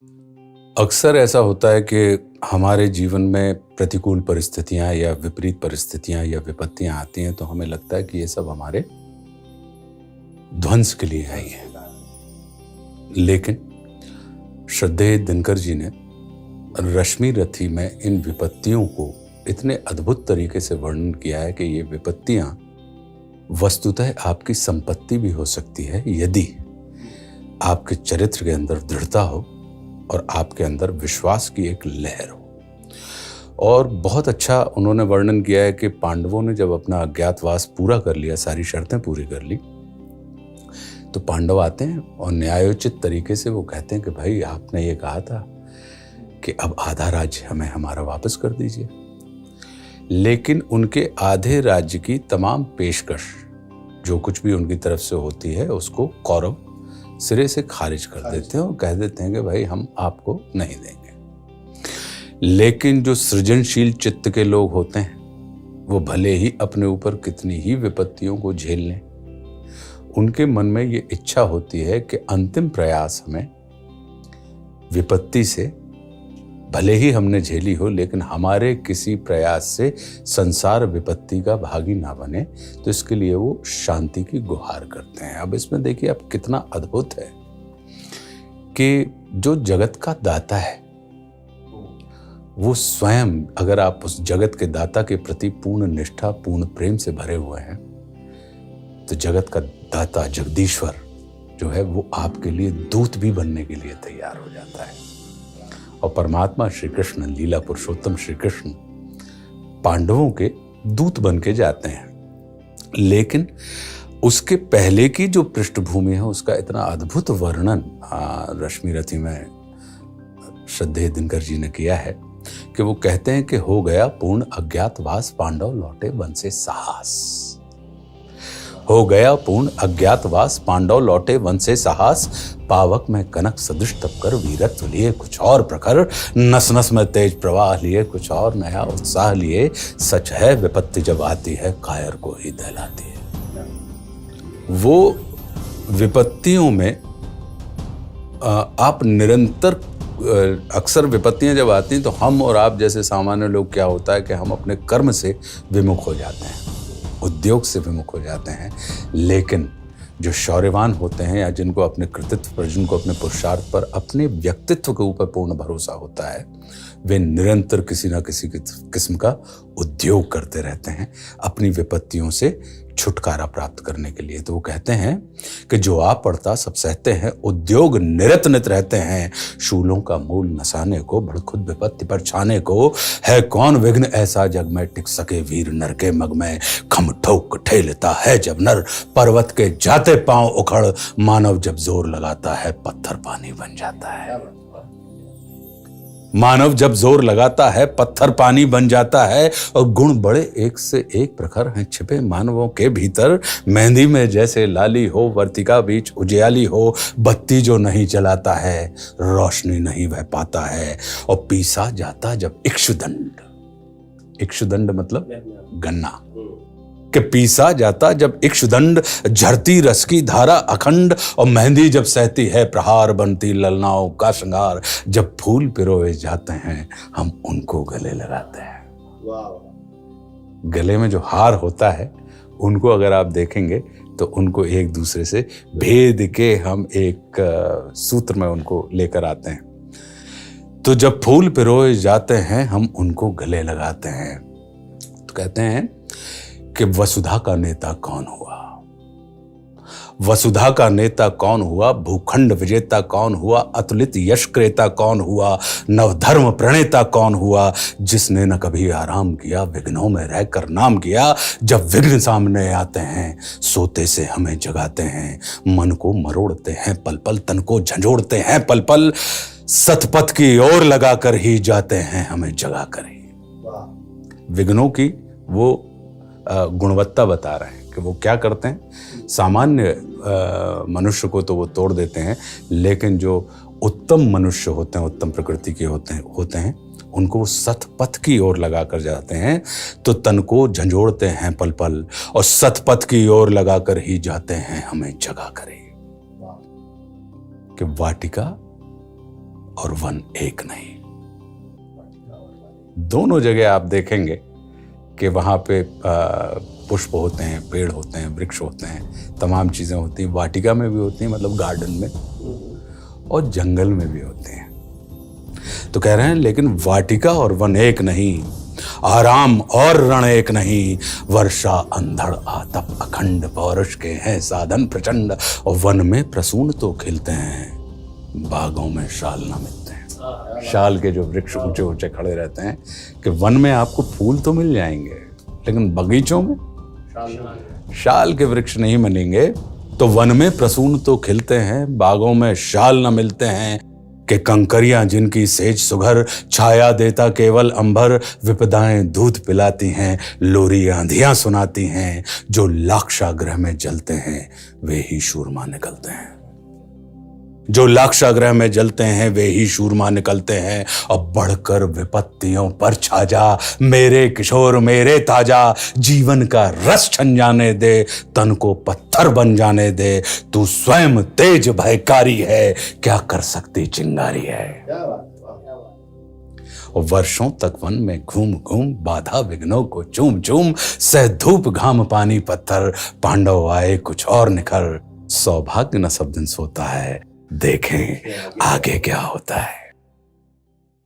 अक्सर ऐसा होता है कि हमारे जीवन में प्रतिकूल परिस्थितियां या विपरीत परिस्थितियां या विपत्तियां आती हैं तो हमें लगता है कि ये सब हमारे ध्वंस के लिए आई है। लेकिन श्रद्धेय दिनकर जी ने रश्मि रथी में इन विपत्तियों को इतने अद्भुत तरीके से वर्णन किया है कि ये विपत्तियां वस्तुतः आपकी संपत्ति भी हो सकती है यदि आपके चरित्र के अंदर दृढ़ता हो और आपके अंदर विश्वास की एक लहर हो। और बहुत अच्छा उन्होंने वर्णन किया है कि पांडवों ने जब अपना अज्ञातवास पूरा कर लिया, सारी शर्तें पूरी कर ली, तो पांडव आते हैं और न्यायोचित तरीके से वो कहते हैं कि भाई आपने ये कहा था कि अब आधा राज्य हमें हमारा वापस कर दीजिए। लेकिन उनके आधे राज्य की तमाम पेशकश जो कुछ भी उनकी तरफ से होती है उसको कौरव सिरे से खारिज कर देते हैं और कह देते हैं कि भाई हम आपको नहीं देंगे। लेकिन जो सृजनशील चित्त के लोग होते हैं वो भले ही अपने ऊपर कितनी ही विपत्तियों को झेल लें, उनके मन में ये इच्छा होती है कि अंतिम प्रयास हमें विपत्ति से भले ही हमने झेली हो लेकिन हमारे किसी प्रयास से संसार विपत्ति का भागी ना बने, तो इसके लिए वो शांति की गुहार करते हैं। अब इसमें देखिए अब कितना अद्भुत है कि जो जगत का दाता है वो स्वयं, अगर आप उस जगत के दाता के प्रति पूर्ण निष्ठा पूर्ण प्रेम से भरे हुए हैं तो जगत का दाता जगदीश्वर जो है वो आपके लिए दूत भी बनने के लिए तैयार हो जाता है। और परमात्मा श्री कृष्ण, लीला पुरुषोत्तम श्री कृष्ण पांडवों के दूत बन के जाते हैं। लेकिन उसके पहले की जो पृष्ठभूमि है उसका इतना अद्भुत वर्णन रश्मि रथी में श्रद्धेय दिनकर जी ने किया है कि वो कहते हैं कि हो गया पूर्ण अज्ञातवास, पांडव लौटे वन से साहस। हो गया पूर्ण अज्ञातवास, पांडव लौटे वन से साहस। पावक में कनक सदृश तप कर वीरत्व लिए कुछ और प्रखर, नस नस में तेज प्रवाह लिए कुछ और नया उत्साह लिए। सच है विपत्ति जब आती है कायर को ही दहलाती है। वो विपत्तियों में आप निरंतर, अक्सर विपत्तियां जब आती हैं तो हम और आप जैसे सामान्य लोग क्या होता है कि हम अपने कर्म से विमुख हो जाते हैं, उद्योग से विमुख हो जाते हैं। लेकिन जो शौर्यवान होते हैं या जिनको अपने कृतित्व पर, जिनको अपने पुरुषार्थ पर, अपने व्यक्तित्व के ऊपर पूर्ण भरोसा होता है, वे निरंतर किसी ना किसी किस्म का उद्योग करते रहते हैं अपनी विपत्तियों से छुटकारा प्राप्त करने के लिए। तो वो कहते हैं कि जो आप पड़ता सब सहते हैं, उद्योग निरत नित रहते हैं। शूलों का मूल नसाने को, बड़ खुद विपत्ति पर छाने को। है कौन विघ्न ऐसा जग में, टिक सके वीर नर के मग में। खम ठोक ठेलता है जब नर, पर्वत के जाते पांव उखड़। मानव जब जोर लगाता है पत्थर पानी बन जाता है। मानव जब जोर लगाता है पत्थर पानी बन जाता है। और गुण बड़े एक से एक प्रखर हैं छिपे मानवों के भीतर। मेहंदी में जैसे लाली हो, वर्तिका बीच उजियाली हो। बत्ती जो नहीं जलाता है रोशनी नहीं बह पाता है। और पीसा जाता जब इक्षुदंड, इक्षुदंड मतलब गन्ना, कि पीसा जाता जब इक्षुदंड। झरती रस की धारा अखंड। और मेहंदी जब सहती है प्रहार, बनती ललनाओं का श्रृंगार। जब फूल पिरोए जाते हैं हम उनको गले लगाते हैं। गले में जो हार होता है उनको अगर आप देखेंगे तो उनको एक दूसरे से भेद के हम एक सूत्र में उनको लेकर आते हैं। तो जब फूल पिरोए जाते हैं हम उनको गले लगाते हैं। तो कहते हैं कि वसुधा का नेता कौन हुआ, वसुधा का नेता कौन हुआ। भूखंड विजेता कौन हुआ, अतुलित यश क्रेता कौन हुआ। नवधर्म प्रणेता कौन हुआ, जिसने न कभी आराम किया, विघ्नों में रहकर नाम किया। जब विघ्न सामने आते हैं सोते से हमें जगाते हैं। मन को मरोड़ते हैं पल पल, तन को झंझोड़ते हैं पल पल। सतपथ की ओर लगाकर ही जाते हैं हमें जगा कर ही। विघ्नों की वो गुणवत्ता बता रहे हैं कि वो क्या करते हैं। सामान्य मनुष्य को तो वो तोड़ देते हैं, लेकिन जो उत्तम मनुष्य होते हैं, उत्तम प्रकृति के होते हैं उनको वो सतपथ की ओर लगा कर जाते हैं। तो तन को झंझोड़ते हैं पल पल और सतपथ की ओर लगाकर ही जाते हैं हमें जगा कर ही। कि वाटिका और वन एक नहीं। दोनों जगह आप देखेंगे कि वहाँ पे पुष्प होते हैं, पेड़ होते हैं, वृक्ष होते हैं, तमाम चीज़ें होती हैं। वाटिका में भी होती हैं, मतलब गार्डन में, और जंगल में भी होती हैं। तो कह रहे हैं लेकिन वाटिका और वन एक नहीं, आराम और रण एक नहीं। वर्षा अंधड़ आतप अखंड, पौरुष के हैं साधन प्रचंड। और वन में प्रसून तो खिलते हैं, बागों में शाल न मिलते हैं। शाल के जो वृक्ष ऊंचे ऊंचे खड़े रहते हैं कि वन में आपको फूल तो मिल जाएंगे, लेकिन बगीचों में शाल के वृक्ष नहीं मिलेंगे। तो वन में प्रसून तो खिलते हैं, बागों में शाल न मिलते हैं। कि कंकरियां जिनकी सेज सुघर, छाया देता केवल अंबर। विपदाएं दूध पिलाती हैं, लोरी आंधियां सुनाती हैं। जो लाक्षागृह में जलते हैं वे ही शूरमा निकलते हैं। जो लाक्षागृह में जलते हैं वे ही शूरमा निकलते हैं। अब बढ़कर विपत्तियों पर छा जा, मेरे किशोर मेरे ताजा। जीवन का रस छन जाने दे, तन को पत्थर बन जाने दे। तू स्वयं तेज भयकारी है, क्या कर सकती चिंगारी है। और वर्षों तक वन में घूम घूम, बाधा विघ्नों को चूम चूम। सह धूप घाम पानी पत्थर, पांडव आए कुछ और निखर। सौभाग्य न सब दिन सोता है, देखें आगे क्या होता है।